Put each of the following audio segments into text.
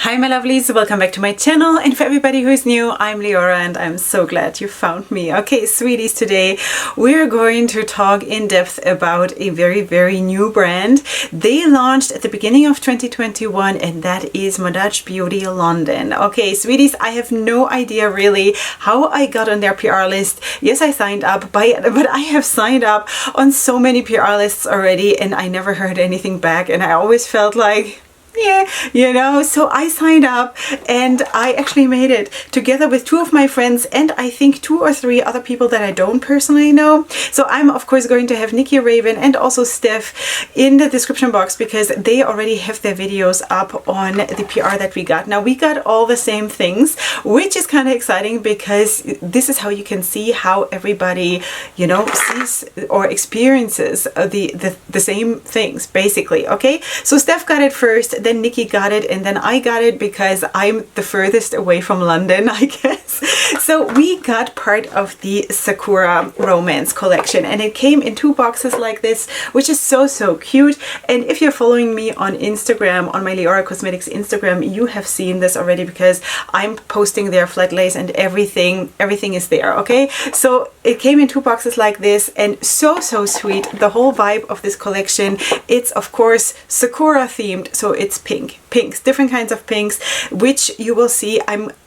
Hi my lovelies, welcome back to my channel, and for everybody who is new, I'm Leorah and I'm so glad you found me. Okay sweeties, today we're going to talk in depth about a very new brand. They launched at the beginning of 2021 and that is Madaj Beauty London. Okay sweeties, I have no idea really how I got on their PR list. Yes, I signed up but I have signed up on so many PR lists already and I never heard anything back, and I always felt like, yeah, you know, so I signed up and I actually made it together with two of my friends and I think 2 or 3 other people that I don't personally know. So I'm of course going to have Nikki, Raven and also Steph in the description box because they already have their videos up on the PR that we got. Now we got all the same things, which is kind of exciting because this is how you can see how everybody, you know, sees or experiences the same things basically. Okay, so Steph got it first, then Nikki got it, and then I got it because I'm the furthest away from London, I guess. So we got part of the Sakura romance collection and it came in 2 boxes like this, which is so cute. And if you're following me on Instagram, on my Leorah Cosmetics Instagram, you have seen this already because I'm posting their flat lace and everything is there. Okay, so it came in 2 boxes like this and so sweet. The whole vibe of this collection, it's of course Sakura themed, so it's pinks, different kinds of pinks, which you will see.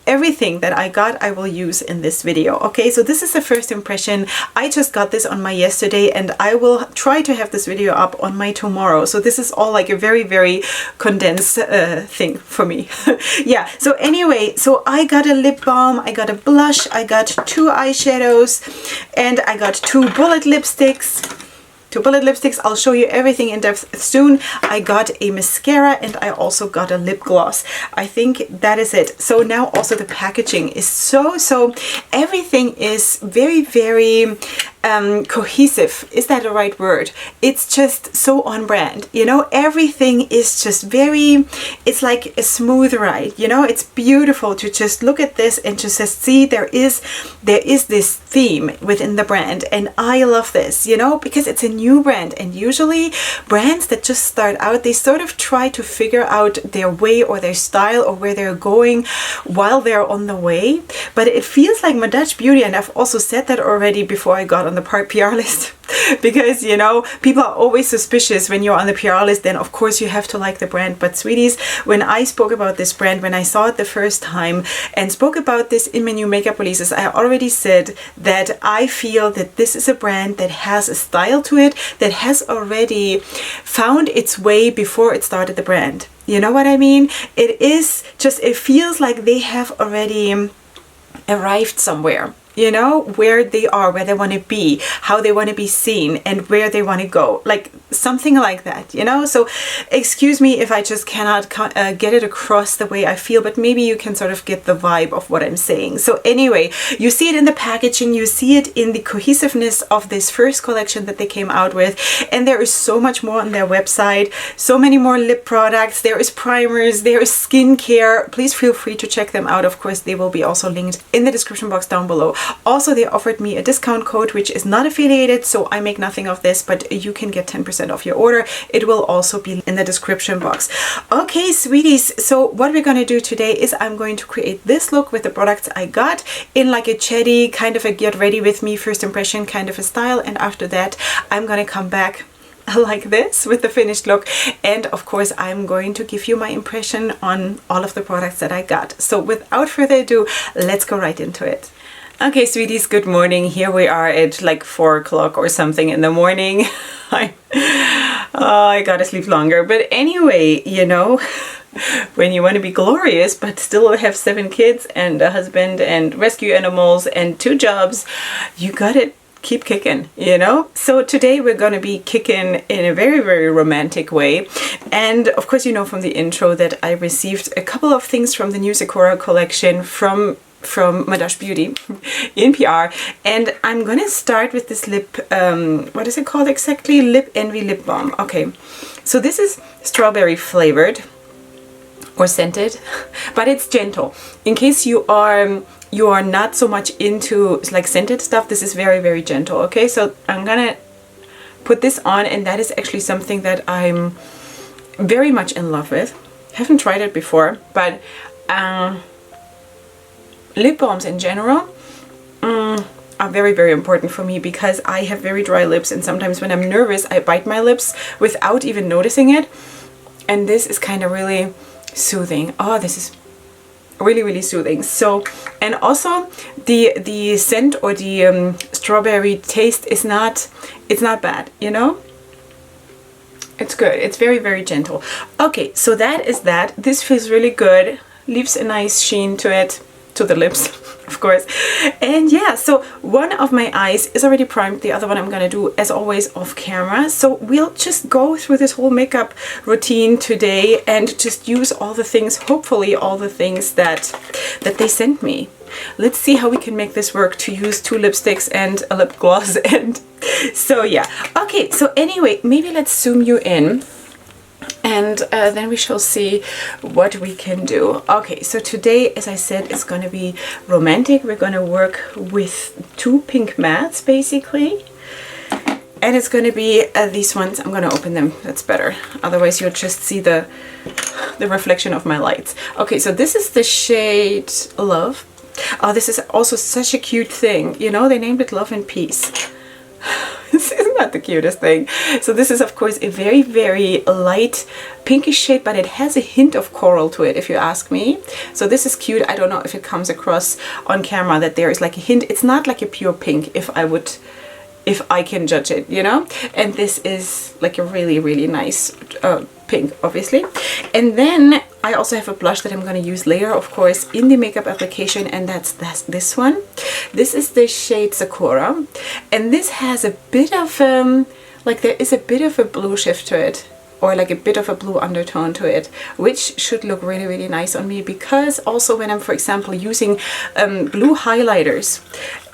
Everything that I got I will use in this video. Okay, so this is the first impression. I just got this on my yesterday and I will try to have this video up on my tomorrow. So this is all like a very condensed thing for me. Yeah, so anyway, so I got a lip balm, I got a blush, I got 2 eyeshadows and I got 2 bullet lipsticks. I'll show you everything in depth soon. I got a mascara and I also got a lip gloss. I think that is it. So now also the packaging is so everything is very cohesive. Is that the right word? It's just so on brand, you know. Everything is just very, it's like a smooth ride, you know. It's beautiful to just look at this and just see there is this theme within the brand, and I love this, you know, because it's a new brand, and usually brands that just start out, they sort of try to figure out their way or their style or where they're going while they're on the way. But it feels like Madaj Beauty, and I've also said that already before I got on the PR list, because you know, people are always suspicious when you're on the PR list, then of course you have to like the brand. But sweeties, when I spoke about this brand, when I saw it the first time and spoke about this in my new makeup releases, I already said that I feel that this is a brand that has a style to it, that has already found its way before it started the brand. You know what I mean? It is just, it feels like they have already arrived somewhere, you know, where they are, where they want to be, how they want to be seen, and where they want to go, like something like that, you know. So excuse me if I just cannot get it across the way I feel, but maybe you can sort of get the vibe of what I'm saying. So anyway, you see it in the packaging, you see it in the cohesiveness of this first collection that they came out with, and there is so much more on their website, so many more lip products, there is primers, there is skincare. Please feel free to check them out. Of course, they will be also linked in the description box down below. Also, they offered me a discount code which is not affiliated, so I make nothing of this, but you can get 10% off your order. It will also be in the description box. Okay sweeties, so what we're going to do today is I'm going to create this look with the products I got in like a chatty kind of a get ready with me first impression kind of a style, and after that I'm going to come back like this with the finished look, and of course I'm going to give you my impression on all of the products that I got. So without further ado, let's go right into it. Okay sweeties, good morning. Here we are at like 4 o'clock or something in the morning. I gotta sleep longer, but anyway, you know, when you want to be glorious but still have 7 kids and a husband and rescue animals and 2 jobs, you gotta keep kicking, you know. So today we're going to be kicking in a very romantic way, and of course you know from the intro that I received a couple of things from the new Sakura collection from Madaj Beauty in PR, and I'm gonna start with this lip, what is it called exactly? Envy Lip Balm. Okay, so this is strawberry flavored or scented, but it's gentle. In case you are not so much into like scented stuff, this is very gentle. Okay, so I'm gonna put this on, and that is actually something that I'm very much in love with. Haven't tried it before, but lip balms in general are very, very important for me because I have very dry lips, and sometimes when I'm nervous I bite my lips without even noticing it, and this is kind of really soothing. Oh, this is really, really soothing. So, and also the scent or the strawberry taste is not, it's not bad, you know. It's good. It's very, very gentle. Okay, so that is that. This feels really good. Leaves a nice sheen to it, to the lips, of course. And yeah, so one of my eyes is already primed. The other one I'm going to do, as always, off camera. So we'll just go through this whole makeup routine today and just use all the things, hopefully all the things that they sent me. Let's see how we can make this work to use 2 lipsticks and a lip gloss. And so yeah, okay, so anyway, maybe let's zoom you in, and then we shall see what we can do. Okay, so today, as I said, is going to be romantic. We're going to work with 2 pink mattes basically, and it's going to be these ones. I'm going to open them, that's better, otherwise you'll just see the reflection of my lights. Okay, so this is the shade Love. Oh, this is also such a cute thing. You know, they named it Love and Peace. Isn't that the cutest thing? So this is, of course, a very, very light pinkish shade, but it has a hint of coral to it, if you ask me. So this is cute. I don't know if it comes across on camera that there is like a hint. It's not like a pure pink, if I can judge it, you know. And this is like a really, really nice pink, obviously. And then I also have a blush that I'm going to use later, of course, in the makeup application, and that's this one. This is the shade Sakura, and this has a bit of like, there is a bit of a blue shift to it, or like a bit of a blue undertone to it, which should look really, really nice on me, because also when I'm, for example, using blue highlighters,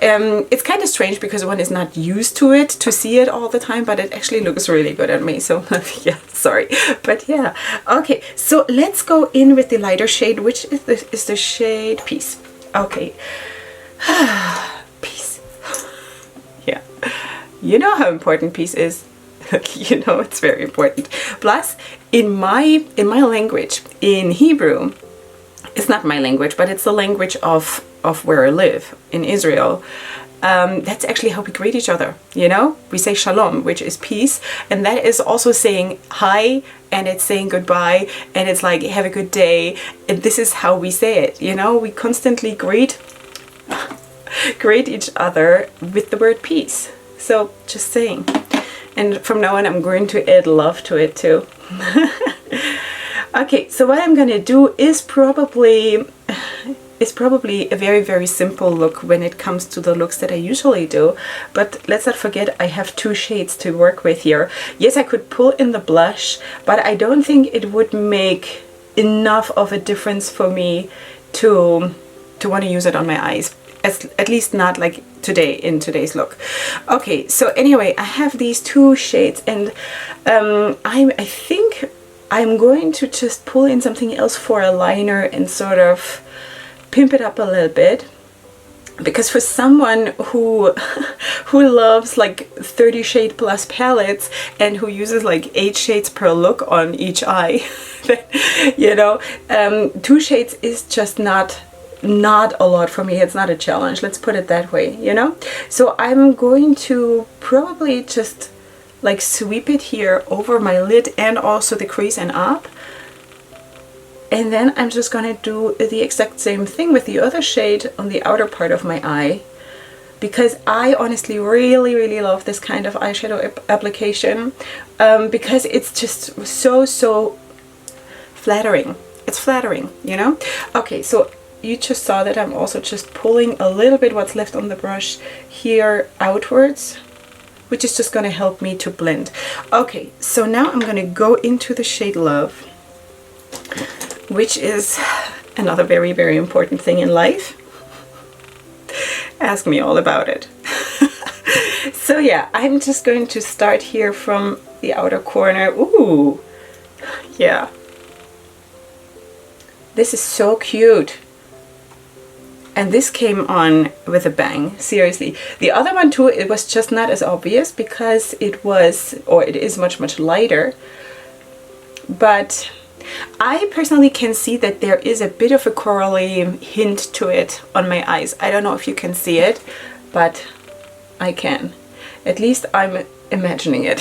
it's kind of strange because one is not used to it, to see it all the time, but it actually looks really good on me. So yeah, sorry, but yeah. Okay, so let's go in with the lighter shade, which is the shade Peace. Okay. Peace. Yeah, you know how important peace is. You know, it's very important. Plus, in my language, in Hebrew, it's not my language, but it's the language of where I live, in Israel. That's actually how we greet each other, you know? We say shalom, which is peace, and that is also saying hi, and it's saying goodbye, and it's like, have a good day, and this is how we say it, you know? We constantly greet each other with the word peace. So, just saying. And from now on, I'm going to add love to it too. Okay, so what I'm going to do is probably a very, very simple look when it comes to the looks that I usually do. But let's not forget, I have 2 shades to work with here. Yes, I could pull in the blush, but I don't think it would make enough of a difference for me to want to use it on my eyes. At least not like today, in today's look. Okay, so anyway, I have these 2 shades, and I think I'm going to just pull in something else for a liner and sort of pimp it up a little bit, because for someone who loves like 30 shade plus palettes and who uses like 8 shades per look on each eye, you know, 2 shades is just not a lot for me. It's not a challenge, let's put it that way, you know. So I'm going to probably just like sweep it here over my lid and also the crease and up, and then I'm just going to do the exact same thing with the other shade on the outer part of my eye, because I honestly really, really love this kind of eyeshadow application, because it's just so flattering. It's flattering, you know. Okay, so you just saw that I'm also just pulling a little bit what's left on the brush here outwards, which is just going to help me to blend. Okay, so now I'm going to go into the shade Love, which is another very, very important thing in life. Ask me all about it. So yeah, I'm just going to start here from the outer corner. Ooh, yeah. This is so cute. And this came on with a bang, seriously. The other one too, it was just not as obvious because it was, or it is much, much lighter. But I personally can see that there is a bit of a corally hint to it on my eyes. I don't know if you can see it, but I can. At least I'm imagining it.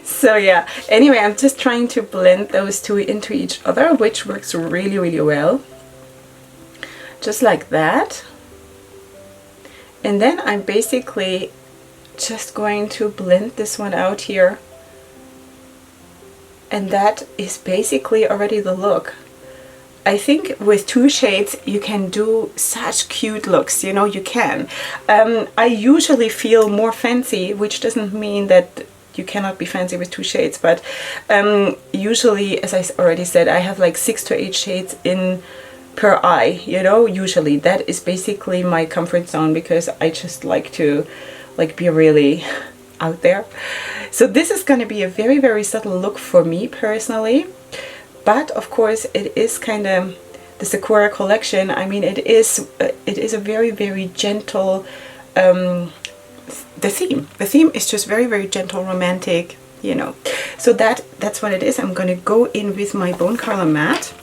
So yeah, anyway, I'm just trying to blend those two into each other, which works really, really well. Just like that. And then I'm basically just going to blend this one out here. And that is basically already the look. I think with 2 shades you can do such cute looks, you know, you can. I usually feel more fancy, which doesn't mean that you cannot be fancy with 2 shades, but usually, as I already said, I have like 6 to 8 shades in per eye, you know, usually. That is basically my comfort zone, because I just like to be really out there. So this is going to be a very, very subtle look for me personally. But of course it is kind of the Sakura collection. I mean, it is a very, very gentle, the theme is just very, very gentle, romantic, you know. So that's what it is. I'm going to go in with my Bone Color Matte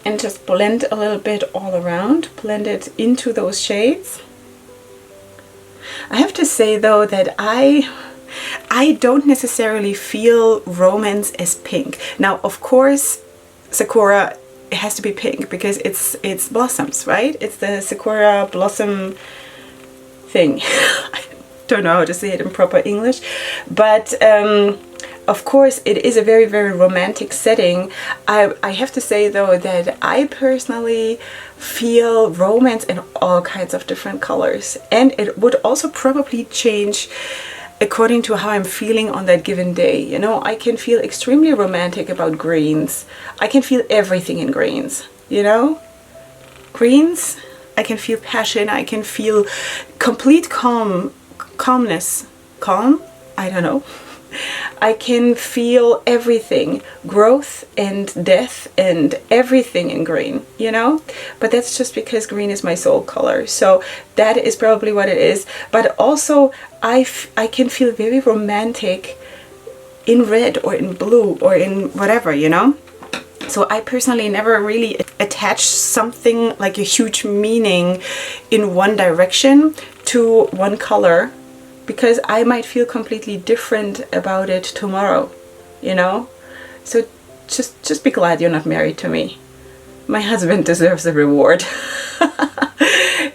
and just blend a little bit all around, blend it into those shades. I have to say though that I don't necessarily feel romance as pink. Now, of course, Sakura, it has to be pink because it's blossoms, right? It's the Sakura blossom thing. I don't know how to say it in proper English, but of course it is a very, very romantic setting. I have to say though that I personally feel romance in all kinds of different colors, and it would also probably change according to how I'm feeling on that given day. You know, I can feel extremely romantic about greens. I can feel everything in greens, you know? Greens, I can feel passion, I can feel complete calmness. Calm? I don't know. I can feel everything, growth and death and everything in green, you know? But that's just because green is my soul color. So that is probably what it is. But also I can feel very romantic in red or in blue or in whatever, you know? So I personally never really attach something like a huge meaning in one direction to one color, because I might feel completely different about it tomorrow, you know? So just be glad you're not married to me. My husband deserves a reward.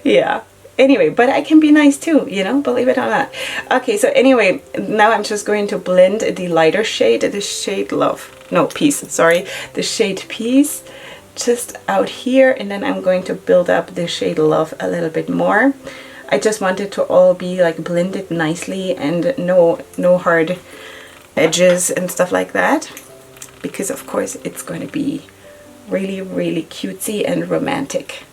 Yeah. Anyway, but I can be nice too, you know, believe it or not. Okay, so anyway, now I'm just going to blend the lighter shade, the shade Love. No, Peace, sorry. The shade Peace just out here, and then I'm going to build up the shade Love a little bit more. I just want it to all be like blended nicely and no hard edges and stuff like that, because of course it's going to be really, really cutesy and romantic.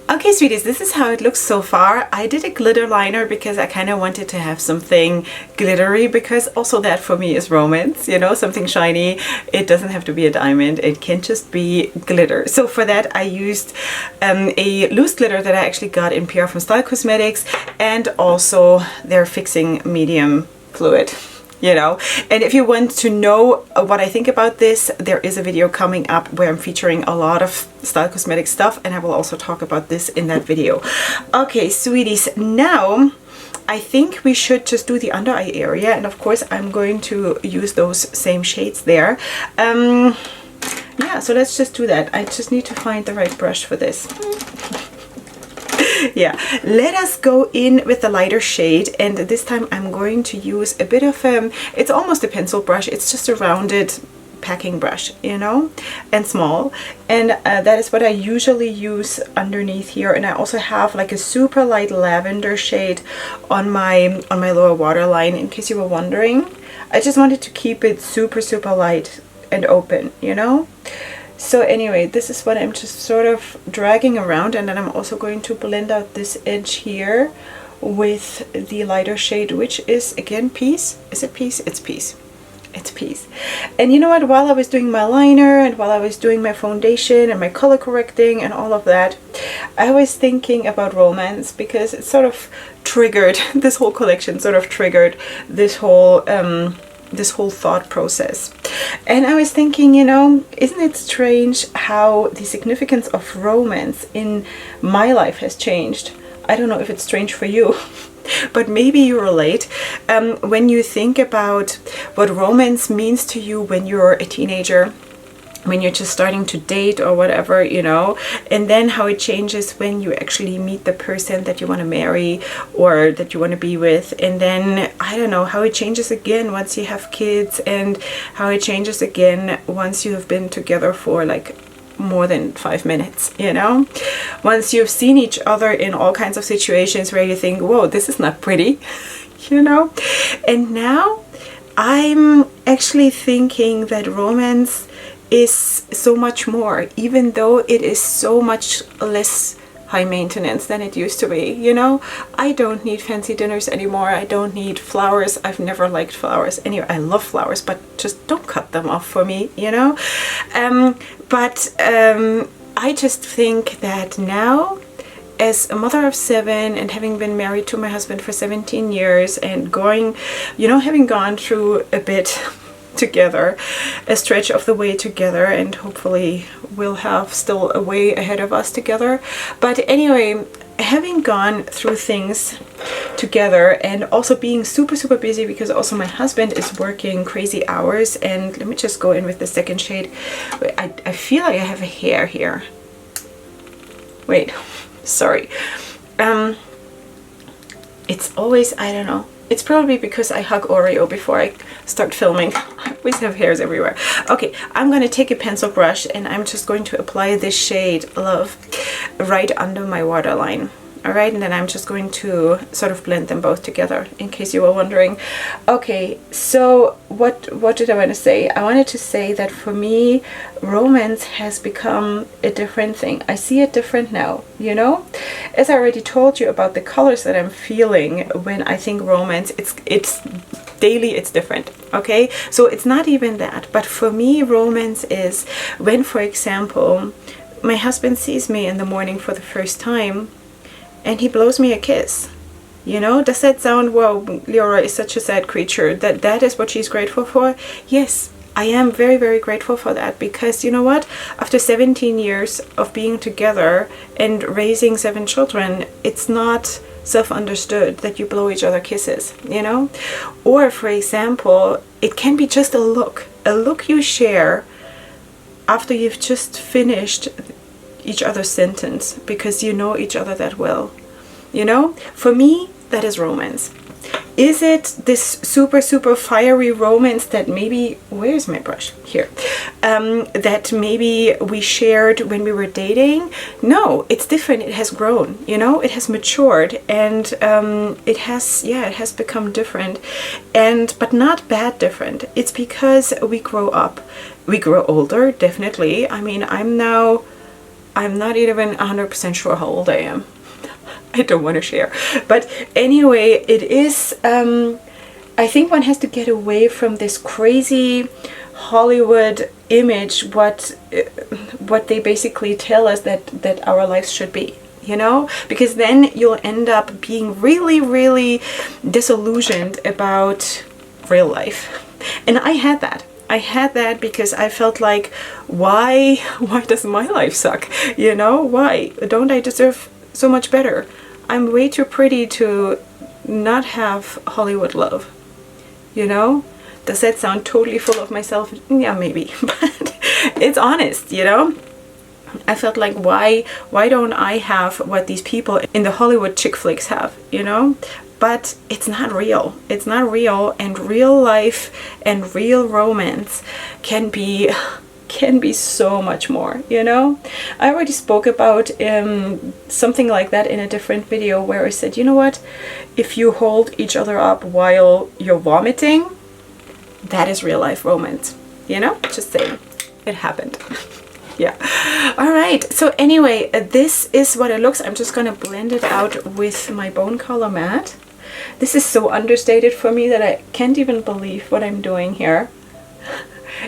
Okay, sweeties, this is how it looks so far. I did a glitter liner because I kind of wanted to have something glittery, because also that for me is romance, you know, something shiny. It doesn't have to be a diamond, it can just be glitter. So for that I used a loose glitter that I actually got in Pore from Style Cosmetics, and also their fixing medium fluid. You know, and if you want to know what I think about this, there is a video coming up where I'm featuring a lot of Style Cosmetics stuff, and I will also talk about this in that video. Okay, sweeties, now I think we should just do the under eye area, and of course I'm going to use those same shades there. Yeah, so let's just do that. I just need to find the right brush for this. Yeah, let us go in with the lighter shade, and this time I'm going to use a bit of it's almost a pencil brush, it's just a rounded packing brush, you know, and small, and that is what I usually use underneath here. And I also have like a super light lavender shade on my lower waterline, in case you were wondering. I just wanted to keep it super, super light and open, you know. So anyway, this is what I'm just sort of dragging around, and then I'm also going to blend out this edge here with the lighter shade, which is again Peace. Is it Peace? It's Peace. It's Peace. And you know what, while I was doing my liner and while I was doing my foundation and my color correcting and all of that, I was thinking about romance because it sort of triggered, this whole collection sort of triggered this whole thought process. And I was thinking, you know, isn't it strange how the significance of romance in my life has changed? I don't know if it's strange for you, but maybe you relate when you think about what romance means to you when you're a teenager, when you're just starting to date or whatever, you know, and then how it changes when you actually meet the person that you want to marry or that you want to be with. And then, I don't know, how it changes again once you have kids, and how it changes again once you have been together for like more than 5 minutes, you know, once you've seen each other in all kinds of situations where you think, whoa, this is not pretty, you know. And now I'm actually thinking that romance is so much more, even though it is so much less high maintenance than it used to be, you know. I don't need fancy dinners anymore. I don't need flowers. I've never liked flowers. Anyway, I love flowers, but just don't cut them off for me, you know. I just think that now, as a mother of 7 and having been married to my husband for 17 years and going, you know, having gone through a bit together, a stretch of the way together, and hopefully we'll have still a way ahead of us together. But anyway, having gone through things together and also being super busy, because also my husband is working crazy hours. And let me just go in with the second shade. I feel like I have a hair here. Wait, sorry. It's always, I don't know. It's probably because I hug Oreo before I start filming. I always have hairs everywhere. Okay, I'm going to take a pencil brush and I'm just going to apply this shade, Love, right under my waterline. Alright, and then I'm just going to sort of blend them both together, in case you were wondering. Okay, so what did I want to say? I wanted to say that for me, romance has become a different thing. I see it different now, you know? As I already told you about the colors that I'm feeling when I think romance, it's daily, it's different, okay? So it's not even that, but for me, romance is when, for example, my husband sees me in the morning for the first time and he blows me a kiss. You know, does that sound, wow, Leorah is such a sad creature, that is what she's grateful for? Yes, I am very grateful for that, because you know what? After 17 years of being together and raising 7 children, it's not self-understood that you blow each other kisses, you know? Or for example, it can be just a look you share after you've just finished each other's sentence, because you know each other that well, you know? For me, that is romance. Is it this super fiery romance that maybe, where's my brush? Here. That maybe we shared when we were dating? No, it's different. It has grown, you know, it has matured, and it has become different, but not bad different. It's because we grow up. We grow older, definitely. I mean, I'm not even 100% sure how old I am. I don't want to share. But anyway, it is, I think one has to get away from this crazy Hollywood image, what they basically tell us that our lives should be, you know? Because then you'll end up being really disillusioned about real life. And I had that. Because I felt like, why does my life suck? You know, why? Don't I deserve so much better? I'm way too pretty to not have Hollywood love. You know? Does that sound totally full of myself? Yeah, maybe. But it's honest, you know? I felt like, why don't I have what these people in the Hollywood chick flicks have, you know? But it's not real. It's not real, and real life and real romance can be so much more, you know? I already spoke about something like that in a different video, where I said, you know what? If you hold each other up while you're vomiting, that is real life romance, you know? Just saying. It happened. Yeah. All right. So anyway, this is what it looks. I'm just going to blend it out with my Bone Color Matte. This is so understated for me that I can't even believe what I'm doing here.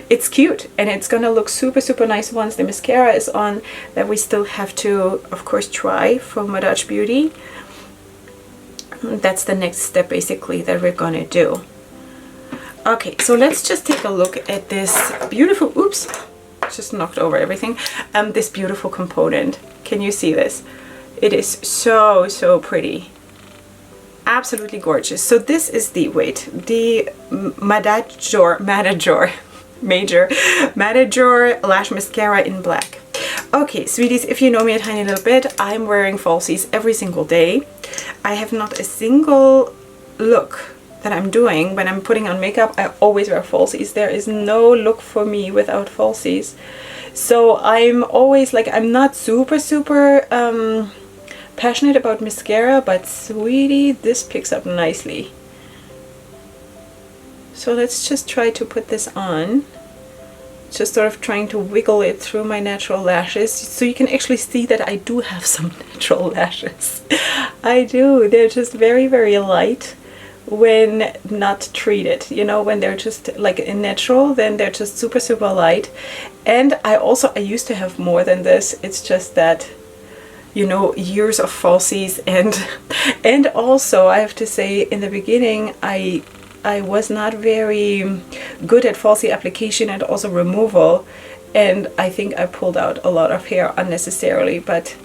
it's cute and it's gonna look super, super nice once the mascara is on, that we still have to, of course, try from Madaj Beauty. That's the next step basically that we're gonna do. Okay, so let's just take a look at this beautiful, oops, just knocked over everything, this beautiful component. Can you see this? It is so, so pretty. Absolutely gorgeous. So this is the, wait, the Madaj Lash Mascara in black. Okay, sweeties, if you know me a tiny little bit, I'm wearing falsies every single day. I have not a single look that I'm doing when I'm putting on makeup. I always wear falsies. There is no look for me without falsies. So I'm always like, I'm not super, super passionate about mascara, but sweetie, this picks up nicely. So let's just try to put this on. Just sort of trying to wiggle it through my natural lashes, so you can actually see that I do have some natural lashes. I do. They're just very, very light when not treated. You know, when they're just like in natural, then they're just super, super light. And I used to have more than this. It's just that, you know, years of falsies, and also I have to say, in the beginning I was not very good at falsie application and also removal, and I think I pulled out a lot of hair unnecessarily, but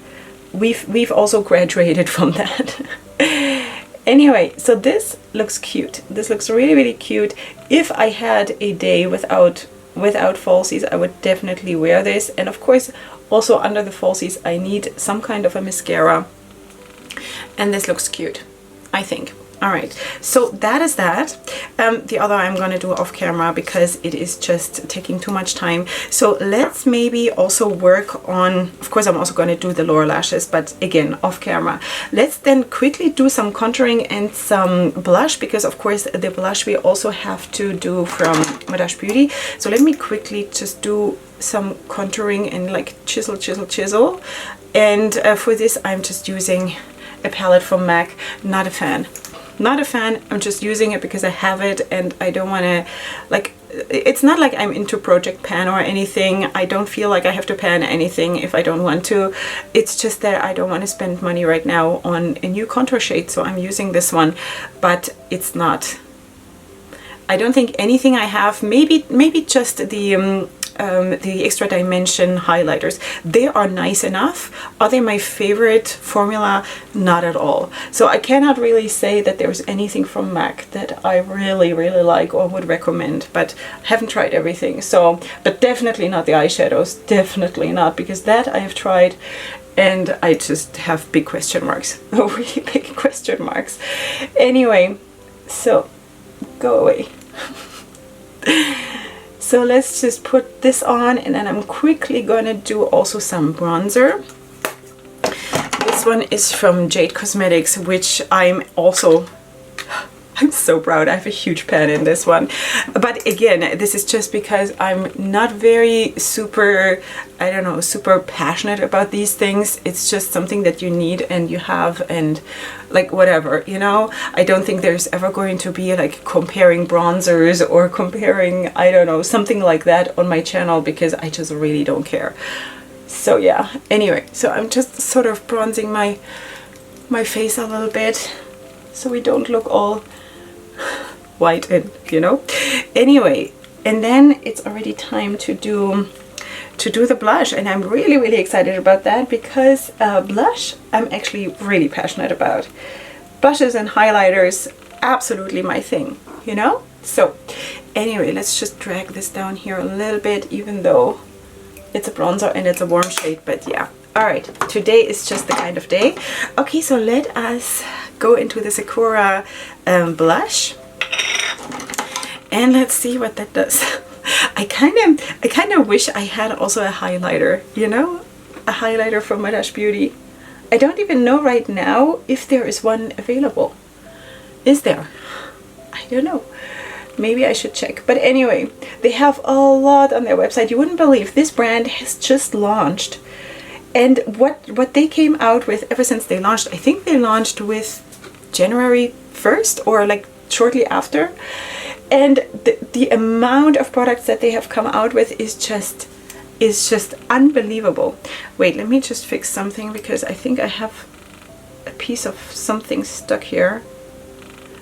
we've also graduated from that. Anyway, so this looks cute. This looks really, really cute. If I had a day without falsies, I would definitely wear this. And of course, also under the falsies, I need some kind of a mascara. And this looks cute, I think. All right, so that is that. The other I'm going to do off camera because it is just taking too much time. So let's maybe also work on, of course I'm also going to do the lower lashes, but again, off camera. Let's then quickly do some contouring and some blush, because of course the blush we also have to do from Madaj Beauty. So let me quickly just do some contouring and like chisel, chisel, chisel. And for this I'm just using a palette from MAC. Not a fan. Not a fan. I'm just using it because I have it and I don't want to, like, it's not like I'm into Project Pan or anything. I don't feel like I have to pan anything if I don't want to. It's just that I don't want to spend money right now on a new contour shade, so I'm using this one, but it's not, I don't think anything I have, maybe just the extra dimension highlighters, they are nice enough. Are they my favorite formula? Not at all. So I cannot really say that there's anything from MAC that I really, really like or would recommend, but I haven't tried everything. So, but definitely not the eyeshadows, definitely not, because that I have tried and I just have big question marks, really big question marks. Anyway, so go away. So let's just put this on, and then I'm quickly gonna do also some bronzer. This one is from Jade Cosmetics, which I'm so proud. I have a huge pan in this one. But again, this is just because I'm not very super, I don't know, super passionate about these things. It's just something that you need and you have, and like whatever, you know. I don't think there's ever going to be like comparing bronzers or comparing, I don't know, something like that on my channel, because I just really don't care. So yeah, anyway, so I'm just sort of bronzing my face a little bit so we don't look all white and, you know. Anyway, and then it's already time to do the blush, and I'm really, really excited about that, because blush I'm actually really passionate about. Blushes and highlighters, absolutely my thing, you know. So anyway, let's just drag this down here a little bit, even though it's a bronzer and it's a warm shade, but yeah. All right, today is just the kind of day. Okay, so let us go into the Sakura blush, and let's see what that does. I kind of wish I had also a highlighter, you know, a highlighter from Madaj Beauty. I don't even know right now if there is one available. Is there? I don't know. Maybe I should check. But anyway, they have a lot on their website. You wouldn't believe this brand has just launched. And what they came out with ever since they launched, I think they launched with January 1st or like shortly after. And the amount of products that they have come out with is just unbelievable. Wait, let me just fix something, because I think I have a piece of something stuck here.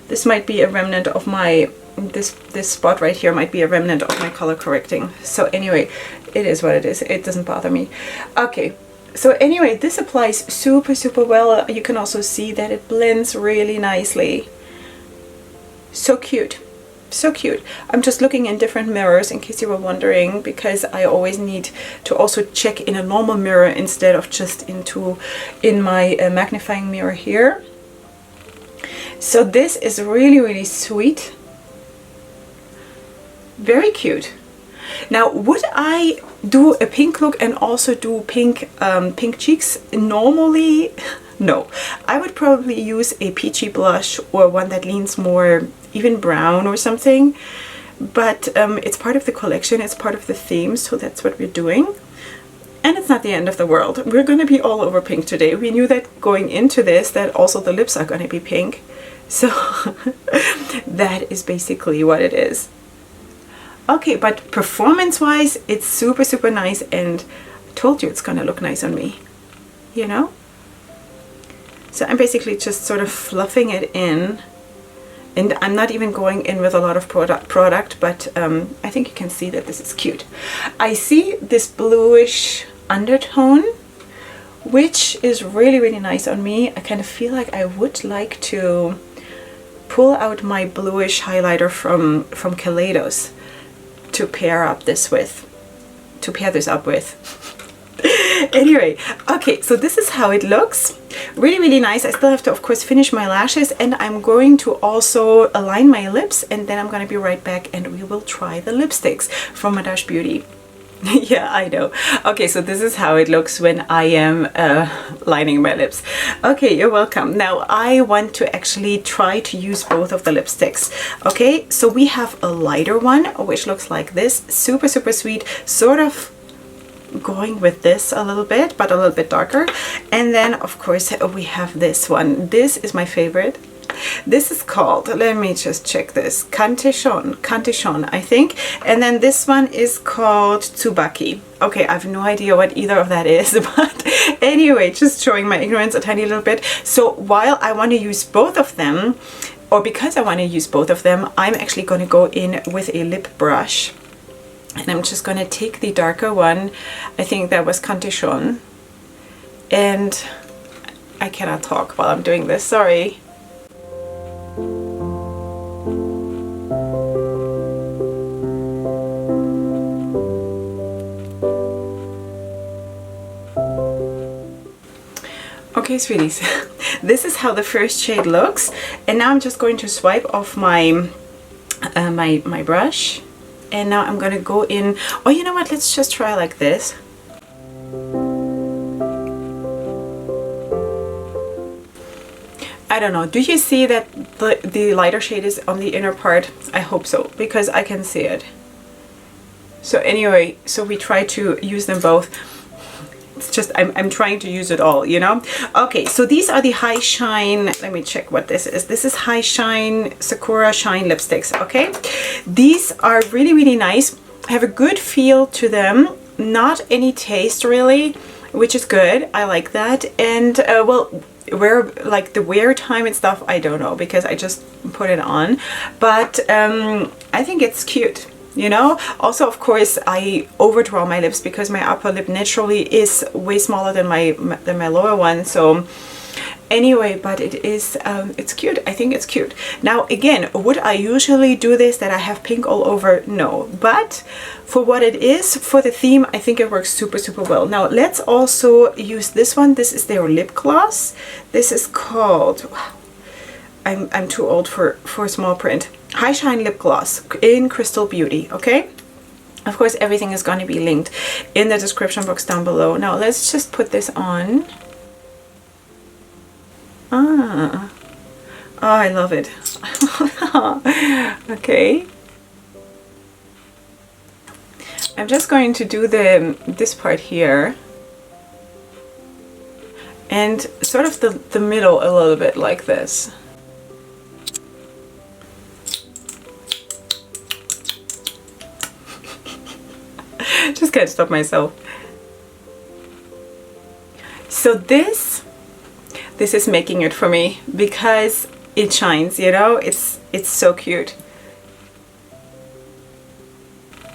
This might be a remnant of my, this spot right here might be a remnant of my color correcting. So anyway, it is what it is. It doesn't bother me. Okay, so anyway, this applies super, super well. You can also see that it blends really nicely. So cute. So cute. I'm just looking in different mirrors in case you were wondering, because I always need to also check in a normal mirror instead of just in my magnifying mirror here. So this is really, really sweet. Very cute. Now, would I do a pink look and also do pink cheeks normally? No, I would probably use a peachy blush or one that leans more even brown or something. But it's part of the collection, it's part of the theme, so that's what we're doing. And it's not the end of the world. We're going to be all over pink today. We knew that going into this, that also the lips are going to be pink. So that is basically what it is. Okay, but performance-wise, it's super, super nice, and I told you it's going to look nice on me, you know? So I'm basically just sort of fluffing it in, and I'm not even going in with a lot of product, but I think you can see that this is cute. I see this bluish undertone, which is really, really nice on me. I kind of feel like I would like to pull out my bluish highlighter from Kaleidos to pair this up with. Anyway, okay, so this is how it looks. Really, really nice. I still have to, of course, finish my lashes, and I'm going to also align my lips, and then I'm going to be right back and we will try the lipsticks from Madaj Beauty. Yeah, I know. Okay, so this is how it looks when I am lining my lips. Okay, you're welcome. Now I want to actually try to use both of the lipsticks. Okay, so we have a lighter one, which looks like this. Super, super sweet. Sort of going with this a little bit, but a little bit darker. And then, of course, we have this one. This is my favorite. This is called, let me just check this, Cantillon, I think. And then this one is called Tsubaki. Okay, I have no idea what either of that is, but anyway, just showing my ignorance a tiny little bit. So while I want to use both of them, or because I want to use both of them, I'm actually going to go in with a lip brush. And I'm just going to take the darker one. I think that was Cantillon. And I cannot talk while I'm doing this, sorry. Okay, sweeties, this is how the first shade looks, and now I'm just going to swipe off my my brush, and now I'm going to go in. Oh, you know what? Let's just try like this. I don't know. Do you see that the lighter shade is on the inner part? I hope so, because I can see it. So anyway, so we try to use them both. It's just, I'm trying to use it all, you know? Okay, so these are the High Shine, let me check what this is. This is High Shine Sakura Shine lipsticks, okay? These are really, really nice. Have a good feel to them. Not any taste really, which is good. I like that. And well, like the wear time and stuff, I don't know, because I just put it on. But I think it's cute. You know, also of course I overdraw my lips because my upper lip naturally is way smaller than my lower one. So anyway, but it is it's cute. I think it's cute. Now again, would I usually do this that I have pink all over? No, but for what it is, for the theme, I think it works super, super well. Now let's also use this one. This is their lip gloss. This is called, I'm too old for small print. High Shine Lip Gloss in Crystal Beauty, okay? Of course, everything is going to be linked in the description box down below. Now, let's just put this on. Oh, I love it. Okay. I'm just going to do this part here. And sort of the middle a little bit like this. Just can't stop myself. So this is making it for me because it shines, you know, it's so cute.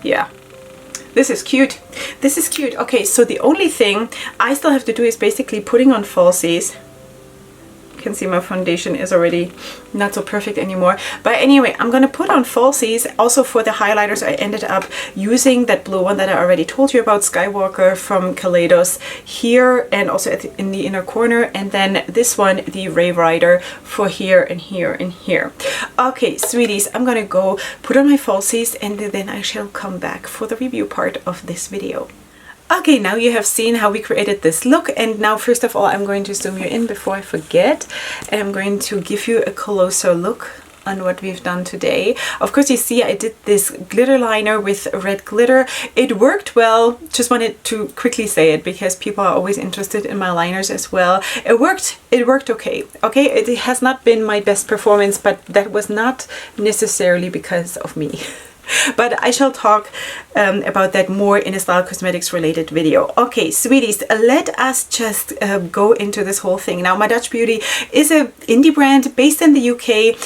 Yeah, this is cute. This is cute. Okay, so the only thing I still have to do is basically putting on falsies. You can see my foundation is already not so perfect anymore, but anyway, I'm gonna put on falsies. Also for the highlighters, I ended up using that blue one that I already told you about, Skywalker from Kaleidos, here and also in the inner corner, and then this one, the Ray Rider, for here and here and here. Okay, sweeties, I'm gonna go put on my falsies and then I shall come back for the review part of this video. Okay, now you have seen how we created this look, and now first of all I'm going to zoom you in before I forget, and I'm going to give you a closer look on what we've done today. Of course, you see I did this glitter liner with red glitter. It worked well. Just wanted to quickly say it because people are always interested in my liners as well. It worked okay. Okay, it has not been my best performance, but that was not necessarily because of me. But I shall talk about that more in a Style Cosmetics related video. Okay, sweeties, let us just go into this whole thing. Now, Madaj Beauty is an indie brand based in the UK.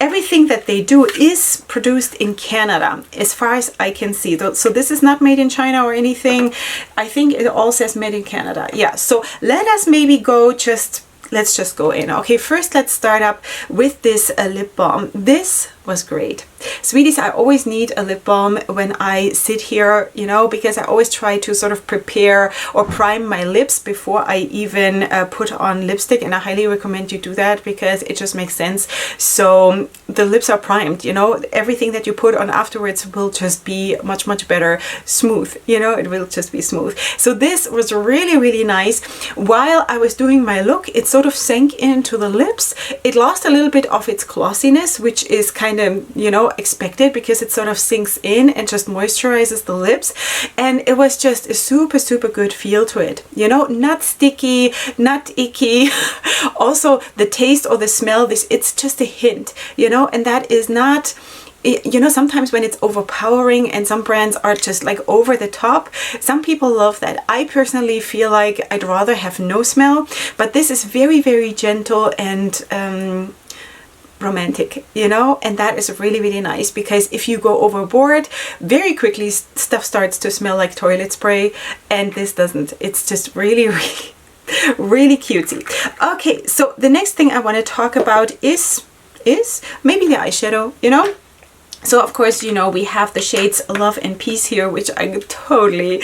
Everything that they do is produced in Canada, as far as I can see. So this is not made in China or anything. I think it all says made in Canada. Yeah, so let us maybe go let's just go in. Okay, first let's start up with this lip balm. This was great. Sweeties, I always need a lip balm when I sit here, you know, because I always try to sort of prepare or prime my lips before I even put on lipstick, and I highly recommend you do that because it just makes sense. So the lips are primed, you know, everything that you put on afterwards will just be much, much better, smooth, you know, it will just be smooth. So this was really, really nice. While I was doing my look, it sort of sank into the lips. It lost a little bit of its glossiness, which is kind of, you know, expected because it sort of sinks in and just moisturizes the lips, and it was just a super, super good feel to it, you know, not sticky, not icky. Also the taste or the smell, it's just a hint, you know, and that is not, you know, sometimes when it's overpowering and some brands are just like over the top, some people love that. I personally feel like I'd rather have no smell, but this is very, very gentle and romantic, you know, and that is really, really nice because if you go overboard, very quickly stuff starts to smell like toilet spray, and this doesn't. It's just really, really, really cutesy. Okay, so the next thing I want to talk about is maybe the eyeshadow, you know. So of course, you know, we have the shades Love and Peace here, which I'm totally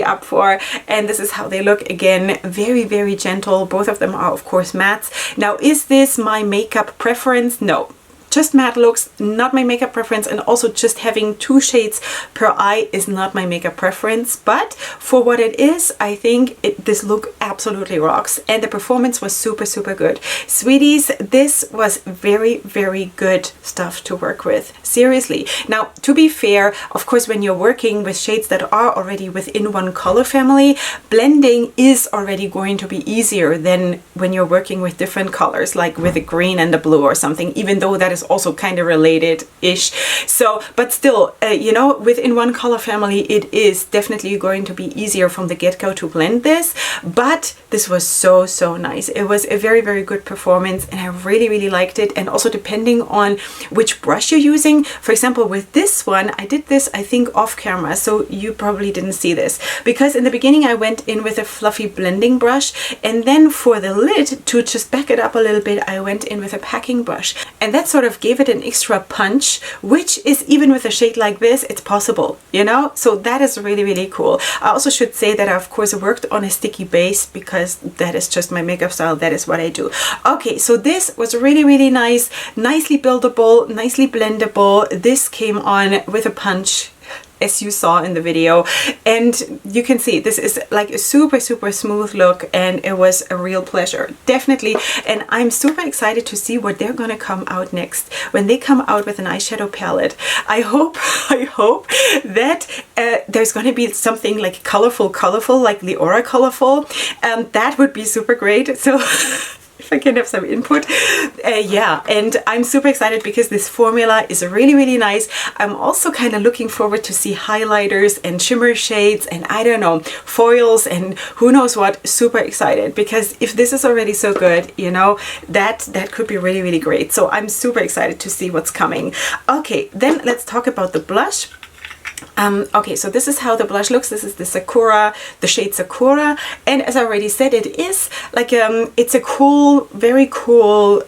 up for. And this is how they look. Again, very, very gentle. Both of them are, of course, mattes. Now, is this my makeup preference? No. Just matte looks, not my makeup preference, and also just having 2 shades per eye is not my makeup preference, but for what it is, I think this look absolutely rocks, and the performance was super, super good. Sweeties, this was very, very good stuff to work with, seriously. Now, to be fair, of course, when you're working with shades that are already within one color family, blending is already going to be easier than when you're working with different colors, like with a green and a blue or something, even though that is also kind of related-ish. So, but still, you know, within one color family, it is definitely going to be easier from the get-go to blend this, but this was so, so nice. It was a very, very good performance, and I really, really liked it. And also depending on which brush you're using, for example, with this one, I did this, I think, off camera, so you probably didn't see this, because in the beginning I went in with a fluffy blending brush, and then for the lid, to just back it up a little bit, I went in with a packing brush, and that sort of gave it an extra punch, which is, even with a shade like this, it's possible, you know. So that is really, really cool. I also should say that I of course worked on a sticky base because that is just my makeup style. That is what I do. Okay, so this was really, really nice, nicely buildable, nicely blendable. This came on with a punch, as you saw in the video, and you can see this is like a super, super smooth look, and it was a real pleasure, definitely. And I'm super excited to see what they're gonna come out next when they come out with an eyeshadow palette. I hope that there's gonna be something like colorful, like Leorah colorful. That would be super great. So if I can have some input. Yeah, and I'm super excited because this formula is really, really nice. I'm also kind of looking forward to see highlighters and shimmer shades and I don't know, foils and who knows what. Super excited because if this is already so good, you know, that could be really, really great. So I'm super excited to see what's coming. Okay, then let's talk about the blush. Okay, so this is how the blush looks. This is the Sakura, the shade Sakura, and as I already said, it is like it's a cool, very cool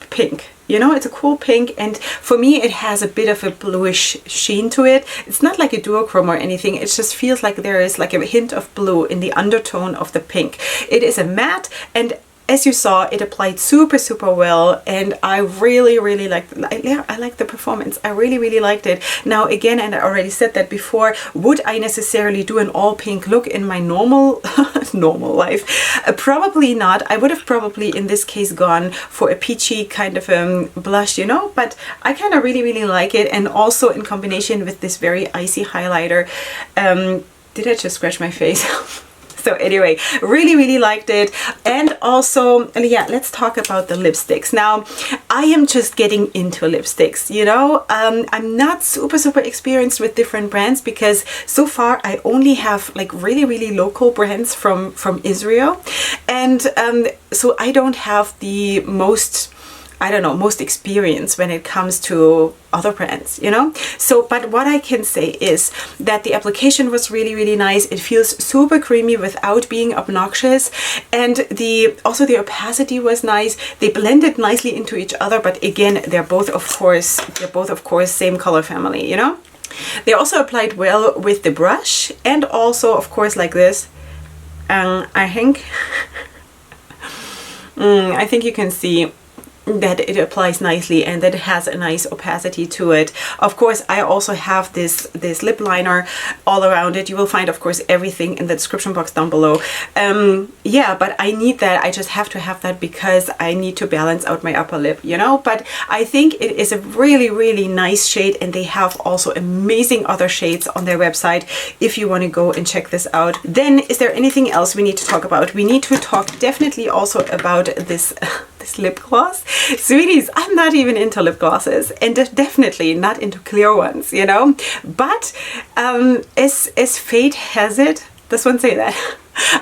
pink. You know, it's a cool pink, and for me it has a bit of a bluish sheen to it. It's not like a duochrome or anything, it just feels like there is like a hint of blue in the undertone of the pink. It is a matte, and as you saw, it applied super, super well, and I really, really liked it. Yeah, I like the performance. I really, really liked it. Now, again, and I already said that before, would I necessarily do an all pink look in my normal life? Probably not. I would have probably, in this case, gone for a peachy kind of blush, you know, but I kind of really, really like it, and also in combination with this very icy highlighter. Did I just scratch my face? So anyway, really, really liked it. And also, yeah, let's talk about the lipsticks. Now, I am just getting into lipsticks, you know. I'm not super, super experienced with different brands because so far I only have like really, really local brands from Israel. And so I don't have the most, I don't know, most experience when it comes to other brands, you know. So but what I can say is that the application was really, really nice. It feels super creamy without being obnoxious, and also the opacity was nice. They blended nicely into each other, but again, they're both of course same color family, you know. They also applied well with the brush, and also of course like this. I think I think you can see that it applies nicely and that it has a nice opacity to it. Of course, I also have this lip liner all around it. You will find, of course, everything in the description box down below. Yeah, but I need that. I just have to have that because I need to balance out my upper lip, you know. But I think it is a really, really nice shade, and they have also amazing other shades on their website if you want to go and check this out. Then, is there anything else we need to talk about? We need to talk definitely also about this lip gloss. Sweeties, I'm not even into lip glosses, and definitely not into clear ones, you know. But as fate has it, does one say that?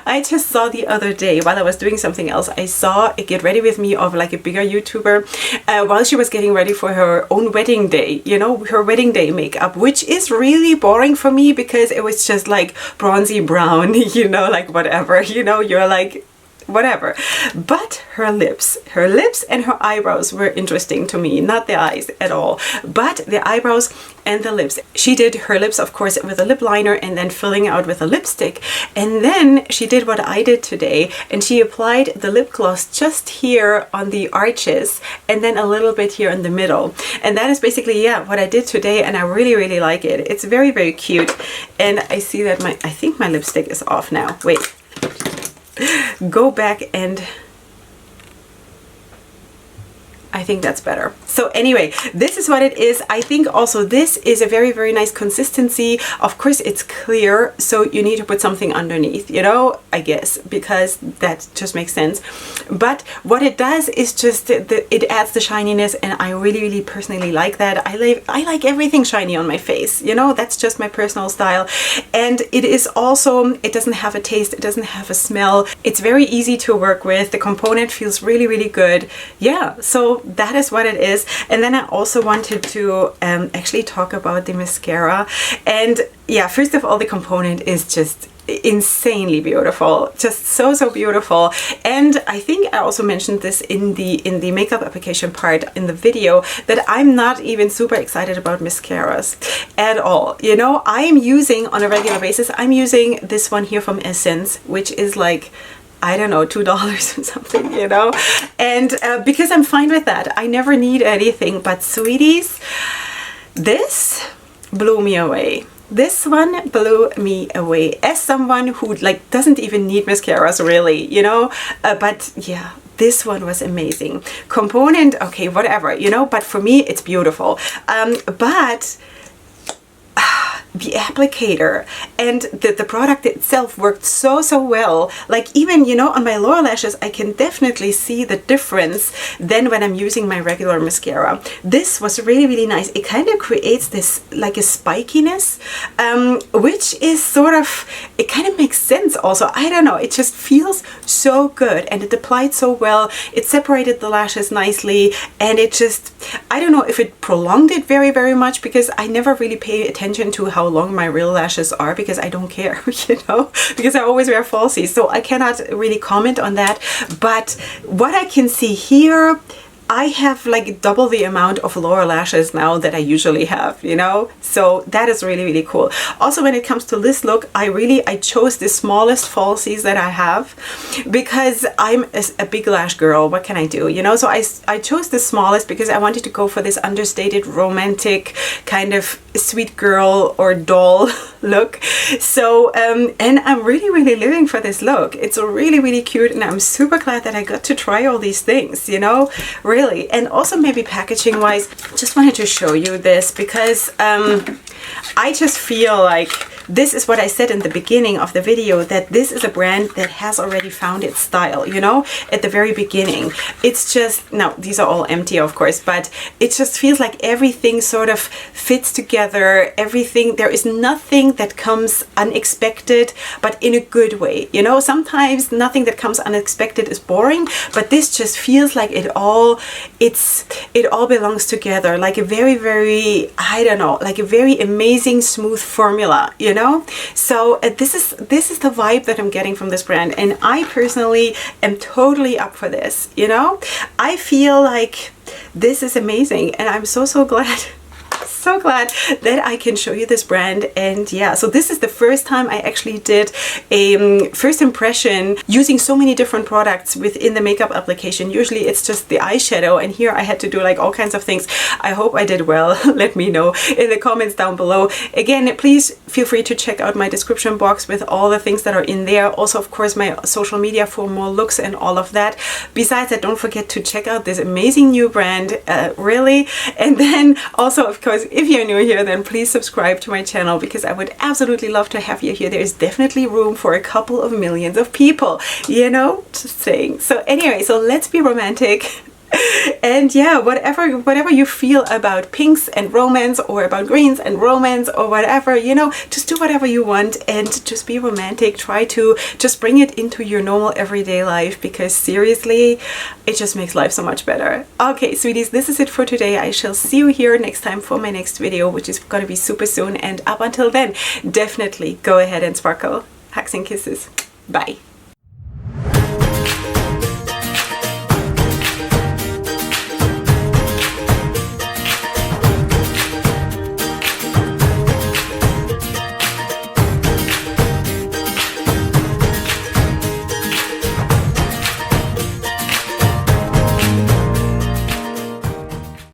I just saw the other day while I was doing something else, I saw a get ready with me of like a bigger YouTuber while she was getting ready for her own wedding day, you know, her wedding day makeup, which is really boring for me because it was just like bronzy brown, you know, like whatever, you know, you're like, whatever. But her lips and her eyebrows were interesting to me, not the eyes at all, but the eyebrows and the lips. She did her lips, of course, with a lip liner and then filling out with a lipstick. And then she did what I did today, and she applied the lip gloss just here on the arches and then a little bit here in the middle. And that is basically, yeah, what I did today, and I really, really like it. It's very, very cute. And I see that I think my lipstick is off now. Wait. Go back and I think that's better. So anyway, this is what it is. I think also this is a very, very nice consistency. Of course, it's clear, so you need to put something underneath, you know, I guess, because that just makes sense. But what it does is just it adds the shininess, and I really, really personally like that. I like everything shiny on my face, you know, that's just my personal style. And it is also, it doesn't have a taste, it doesn't have a smell. It's very easy to work with. The component feels really, really good. Yeah, so that is what it is. And then I also wanted to actually talk about the mascara. And yeah, first of all, the component is just insanely beautiful, just so beautiful. And I think I also mentioned this in the makeup application part in the video, that I'm not even super excited about mascaras at all. You know, I'm using on a regular basis, I'm using this one here from Essence, which is like, I don't know, $2 or something, you know, and because I'm fine with that. I never need anything. But sweeties, this blew me away. This one blew me away as someone who like doesn't even need mascaras really, you know, but yeah, this one was amazing. Component, okay, whatever, you know, but for me it's beautiful. But the applicator and the product itself worked so well. Like even, you know, on my lower lashes I can definitely see the difference than when I'm using my regular mascara. This was really nice. It kind of creates this like a spikiness, which is sort of, it kind of makes sense also. I don't know, it just feels so good, and it applied so well. It separated the lashes nicely, and it just, I don't know if it prolonged it very much, because I never really pay attention to how long my real lashes are, because I don't care, you know, because I always wear falsies, so I cannot really comment on that. But what I can see here, I have like double the amount of lower lashes now that I usually have, you know, so that is really cool. Also, when it comes to this look, I chose the smallest falsies that I have, because I'm a big lash girl. What can I do, you know? So I chose the smallest because I wanted to go for this understated, romantic kind of sweet girl or doll look. So and I'm really living for this look. It's really cute, and I'm super glad that I got to try all these things, you know, really. And also maybe packaging wise, just wanted to show you this, because I just feel like this is what I said in the beginning of the video, that this is a brand that has already found its style, you know, at the very beginning. It's just, now these are all empty of course, but it just feels like everything sort of fits together. Everything, there is nothing that comes unexpected, but in a good way, you know. Sometimes nothing that comes unexpected is boring, but this just feels like it all belongs together, like a very, I don't know, like a very amazing smooth formula, you know. So this is the vibe that I'm getting from this brand, and I personally am totally up for this, you know. I feel like this is amazing, and I'm so glad so glad that I can show you this brand. And yeah, so this is the first time I actually did a first impression using so many different products within the makeup application. Usually it's just the eyeshadow, and here I had to do like all kinds of things. I hope I did well. Let me know in the comments down below. Again, please feel free to check out my description box with all the things that are in there. Also, of course, my social media for more looks and all of that. Besides that, don't forget to check out this amazing new brand, really. And then also, of course, if you're new here, then please subscribe to my channel, because I would absolutely love to have you here. There is definitely room for a couple of millions of people, you know, just saying. So anyway, so let's be romantic. And yeah, whatever you feel about pinks and romance, or about greens and romance, or whatever, you know, just do whatever you want and just be romantic. Try to just bring it into your normal everyday life, because seriously, it just makes life so much better. Okay, sweeties, this is it for today. I shall see you here next time for my next video, which is gonna be super soon. And up until then, definitely go ahead and sparkle. Hugs and kisses. Bye.